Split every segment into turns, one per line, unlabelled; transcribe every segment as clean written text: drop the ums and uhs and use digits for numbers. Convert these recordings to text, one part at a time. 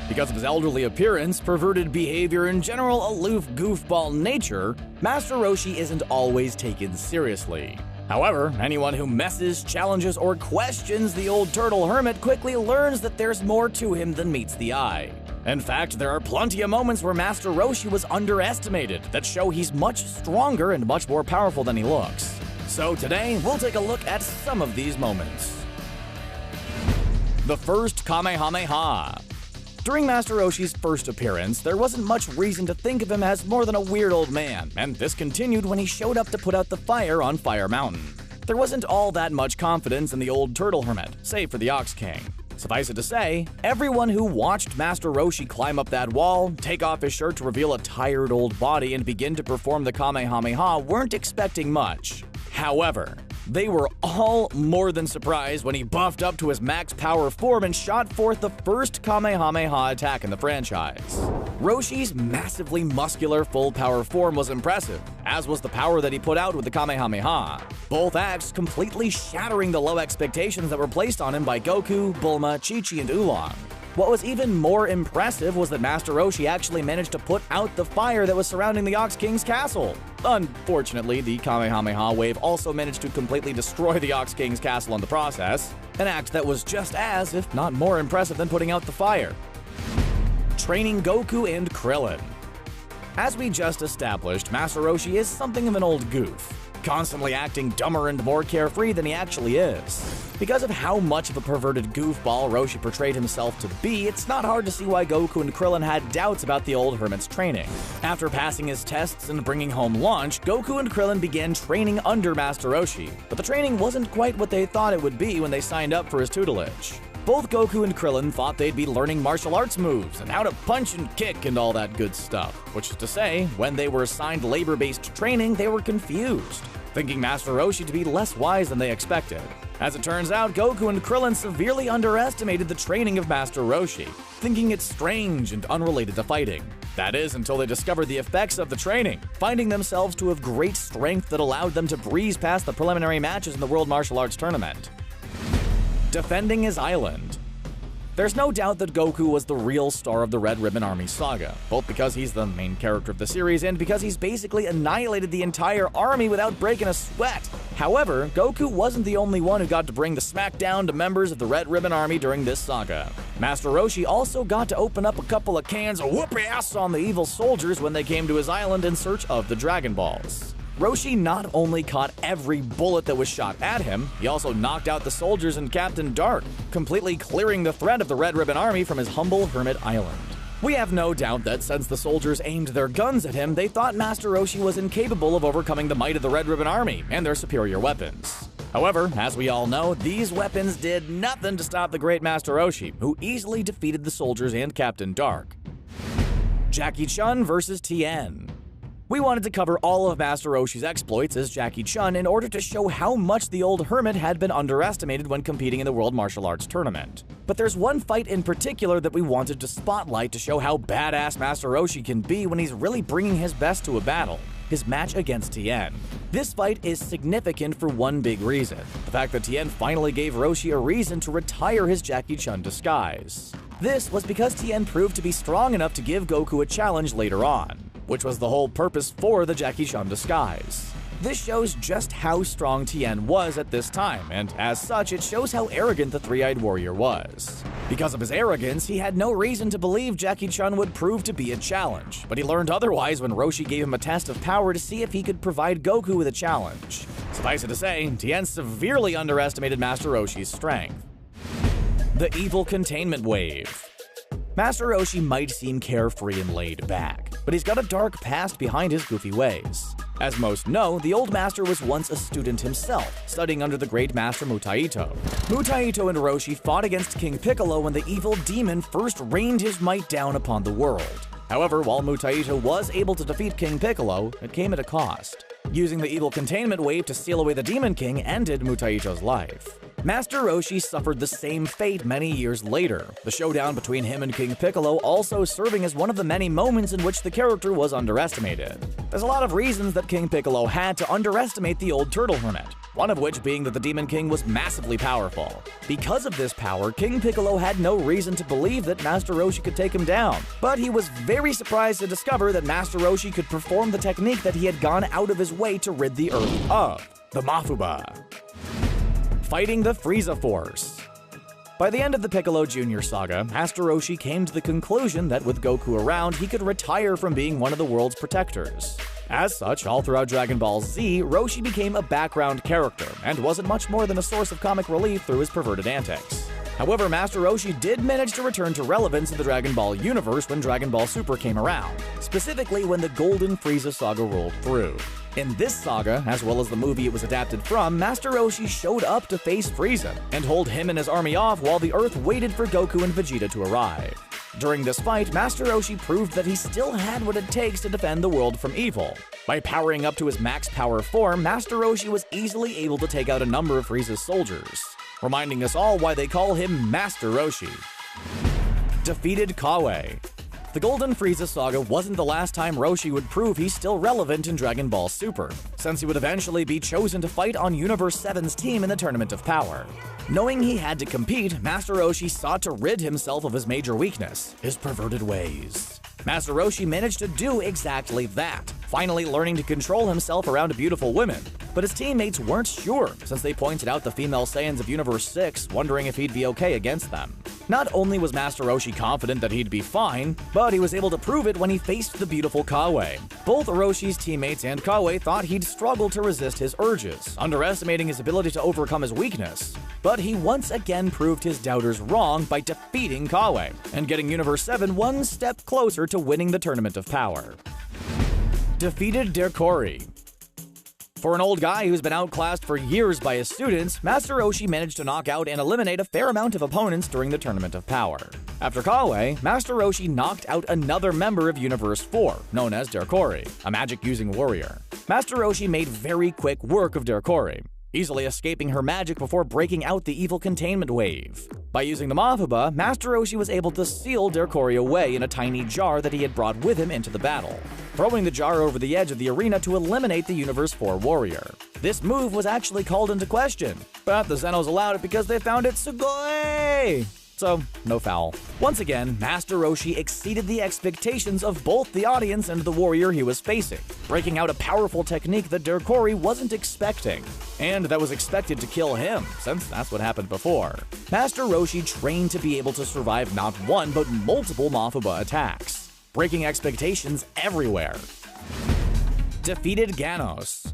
Because of his elderly appearance, perverted behavior, and general aloof goofball nature, Master Roshi isn't always taken seriously. However, anyone who messes, challenges, or questions the old turtle hermit quickly learns that there's more to him than meets the eye. In fact, there are plenty of moments where Master Roshi was underestimated that show he's much stronger and much more powerful than he looks. So today, we'll take a look at some of these moments. The first Kamehameha. During Master Roshi's first appearance, there wasn't much reason to think of him as more than a weird old man, and this continued when he showed up to put out the fire on Fire Mountain. There wasn't all that much confidence in the old turtle hermit, save for the Ox King. Suffice it to say, everyone who watched Master Roshi climb up that wall, take off his shirt to reveal a tired old body, and begin to perform the Kamehameha weren't expecting much. However, they were all more than surprised when he buffed up to his max power form and shot forth the first Kamehameha attack in the franchise. Roshi's massively muscular full power form was impressive, as was the power that he put out with the Kamehameha, both acts completely shattering the low expectations that were placed on him by Goku, Bulma, Chi-Chi, and Oolong. What was even more impressive was that Master Roshi actually managed to put out the fire that was surrounding the Ox King's castle. Unfortunately, the Kamehameha wave also managed to completely destroy the Ox King's castle in the process, an act that was just as, if not more impressive than putting out the fire. Training Goku and Krillin. As we just established, Master Roshi is something of an old goof, constantly acting dumber and more carefree than he actually is. Because of how much of a perverted goofball Roshi portrayed himself to be, it's not hard to see why Goku and Krillin had doubts about the old hermit's training. After passing his tests and bringing home lunch, Goku and Krillin began training under Master Roshi, but the training wasn't quite what they thought it would be when they signed up for his tutelage. Both Goku and Krillin thought they'd be learning martial arts moves and how to punch and kick and all that good stuff, which is to say, when they were assigned labor-based training, they were confused, thinking Master Roshi to be less wise than they expected. As it turns out, Goku and Krillin severely underestimated the training of Master Roshi, thinking it strange and unrelated to fighting. That is, until they discovered the effects of the training, finding themselves to have great strength that allowed them to breeze past the preliminary matches in the World Martial Arts Tournament. Defending his island. There's no doubt that Goku was the real star of the Red Ribbon Army saga, both because he's the main character of the series and because he's basically annihilated the entire army without breaking a sweat. However, Goku wasn't the only one who got to bring the smackdown to members of the Red Ribbon Army during this saga. Master Roshi also got to open up a couple of cans of whoop-ass on the evil soldiers when they came to his island in search of the Dragon Balls. Roshi not only caught every bullet that was shot at him, he also knocked out the soldiers and Captain Dark, completely clearing the threat of the Red Ribbon Army from his humble hermit island. We have no doubt that since the soldiers aimed their guns at him, they thought Master Roshi was incapable of overcoming the might of the Red Ribbon Army and their superior weapons. However, as we all know, these weapons did nothing to stop the great Master Roshi, who easily defeated the soldiers and Captain Dark. Jackie Chun vs. Tien. We wanted to cover all of Master Roshi's exploits as Jackie Chun in order to show how much the old hermit had been underestimated when competing in the World Martial Arts Tournament. But there's one fight in particular that we wanted to spotlight to show how badass Master Roshi can be when he's really bringing his best to a battle: his match against Tien. This fight is significant for one big reason: the fact that Tien finally gave Roshi a reason to retire his Jackie Chun disguise. This was because Tien proved to be strong enough to give Goku a challenge later on, which was the whole purpose for the Jackie Chun disguise. This shows just how strong Tien was at this time, and as such, it shows how arrogant the Three-Eyed Warrior was. Because of his arrogance, he had no reason to believe Jackie Chun would prove to be a challenge, but he learned otherwise when Roshi gave him a test of power to see if he could provide Goku with a challenge. Suffice it to say, Tien severely underestimated Master Roshi's strength. The Evil Containment Wave. Master Roshi might seem carefree and laid back, but he's got a dark past behind his goofy ways. As most know, the old master was once a student himself, studying under the great master Mutaito. Mutaito and Roshi fought against King Piccolo when the evil demon first rained his might down upon the world. However, while Mutaito was able to defeat King Piccolo, it came at a cost. Using the Evil Containment Wave to seal away the Demon King ended Mutaito's life. Master Roshi suffered the same fate many years later, the showdown between him and King Piccolo also serving as one of the many moments in which the character was underestimated. There's a lot of reasons that King Piccolo had to underestimate the old turtle hermit. one of which being that the Demon King was massively powerful. Because of this power, King Piccolo had no reason to believe that Master Roshi could take him down, but he was very surprised to discover that Master Roshi could perform the technique that he had gone out of his way to rid the Earth of, the Mafuba. Fighting the Frieza Force. By the end of the Piccolo Jr. saga, Master Roshi came to the conclusion that with Goku around, he could retire from being one of the world's protectors. As such, all throughout Dragon Ball Z, Roshi became a background character and wasn't much more than a source of comic relief through his perverted antics. However, Master Roshi did manage to return to relevance in the Dragon Ball universe when Dragon Ball Super came around, specifically when the Golden Frieza saga rolled through. In this saga, as well as the movie it was adapted from, Master Roshi showed up to face Frieza and hold him and his army off while the Earth waited for Goku and Vegeta to arrive. During this fight, Master Roshi proved that he still had what it takes to defend the world from evil. By powering up to his max power form, Master Roshi was easily able to take out a number of Frieza's soldiers, reminding us all why they call him Master Roshi. Defeated Kawe. The Golden Frieza saga wasn't the last time Roshi would prove he's still relevant in Dragon Ball Super, since he would eventually be chosen to fight on Universe 7's team in the Tournament of Power. Knowing he had to compete, Master Roshi sought to rid himself of his major weakness, his perverted ways. Master Roshi managed to do exactly that, finally learning to control himself around beautiful women. But his teammates weren't sure, since they pointed out the female Saiyans of Universe 6, wondering if he'd be okay against them. Not only was Master Roshi confident that he'd be fine, but he was able to prove it when he faced the beautiful Kawe. Both Roshi's teammates and Kawe thought he'd struggle to resist his urges, underestimating his ability to overcome his weakness. But he once again proved his doubters wrong by defeating Kawe, and getting Universe 7 one step closer to winning the Tournament of Power. Defeated Derkori. For an old guy who's been outclassed for years by his students, Master Roshi managed to knock out and eliminate a fair amount of opponents during the Tournament of Power. After Kawe, Master Roshi knocked out another member of Universe 4, known as Derkori, a magic-using warrior. Master Roshi made very quick work of Derkori, easily escaping her magic before breaking out the evil containment wave. By using the Mafuba, Master Roshi was able to seal Derkori away in a tiny jar that he had brought with him into the battle, throwing the jar over the edge of the arena to eliminate the Universe 4 warrior. This move was actually called into question, but the Zenos allowed it because they found it sugoi! So, no foul. Once again, Master Roshi exceeded the expectations of both the audience and the warrior he was facing, breaking out a powerful technique that Derkori wasn't expecting, and that was expected to kill him, since that's what happened before. Master Roshi trained to be able to survive not one, but multiple Mafuba attacks, breaking expectations everywhere. Defeated Ganos.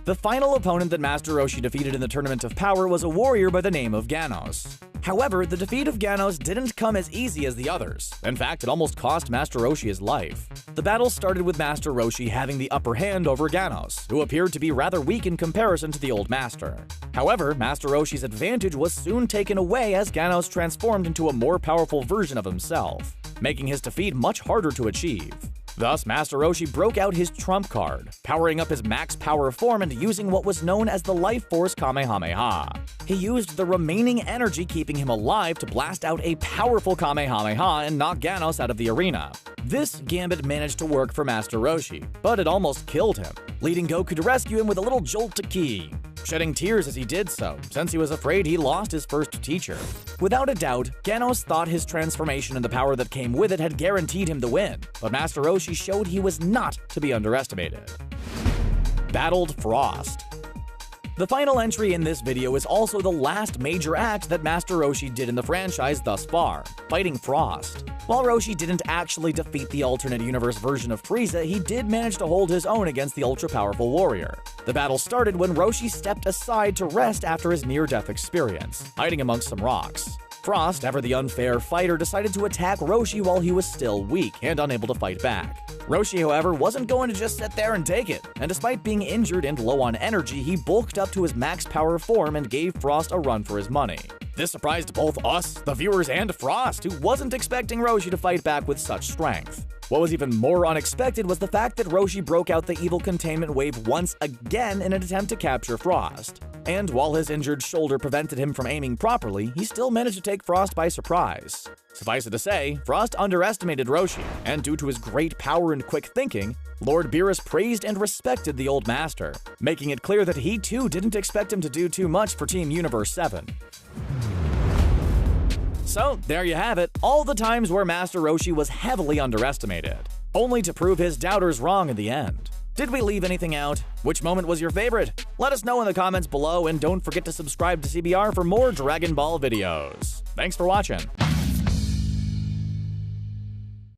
The final opponent that Master Roshi defeated in the Tournament of Power was a warrior by the name of Ganos. However, the defeat of Ganos didn't come as easy as the others. In fact, it almost cost Master Roshi his life. The battle started with Master Roshi having the upper hand over Ganos, who appeared to be rather weak in comparison to the old master. However, Master Roshi's advantage was soon taken away as Ganos transformed into a more powerful version of himself, making his defeat much harder to achieve. Thus, Master Roshi broke out his trump card, powering up his max power form and using what was known as the Life Force Kamehameha. He used the remaining energy keeping him alive to blast out a powerful Kamehameha and knock Ganos out of the arena. This gambit managed to work for Master Roshi, but it almost killed him, leading Goku to rescue him with a little jolt to ki, shedding tears as he did so, since he was afraid he lost his first teacher. Without a doubt, Ganos thought his transformation and the power that came with it had guaranteed him the win, but Master Roshi showed he was not to be underestimated. Battled Frost. The final entry in this video is also the last major act that Master Roshi did in the franchise thus far, fighting Frost. While Roshi didn't actually defeat the alternate universe version of Frieza, he did manage to hold his own against the ultra-powerful warrior. The battle started when Roshi stepped aside to rest after his near-death experience, hiding amongst some rocks. Frost, ever the unfair fighter, decided to attack Roshi while he was still weak and unable to fight back. Roshi, however, wasn't going to just sit there and take it, and despite being injured and low on energy, he bulked up to his max power form and gave Frost a run for his money. This surprised both us, the viewers, and Frost, who wasn't expecting Roshi to fight back with such strength. What was even more unexpected was the fact that Roshi broke out the evil containment wave once again in an attempt to capture Frost. And while his injured shoulder prevented him from aiming properly, he still managed to take Frost by surprise. Suffice it to say, Frost underestimated Roshi, and due to his great power and quick thinking, Lord Beerus praised and respected the old master, making it clear that he too didn't expect him to do too much for Team Universe 7. So, there you have it, all the times where Master Roshi was heavily underestimated, only to prove his doubters wrong in the end. Did we leave anything out? Which moment was your favorite? Let us know in the comments below, and don't forget to subscribe to CBR for more Dragon Ball videos. Thanks for watching.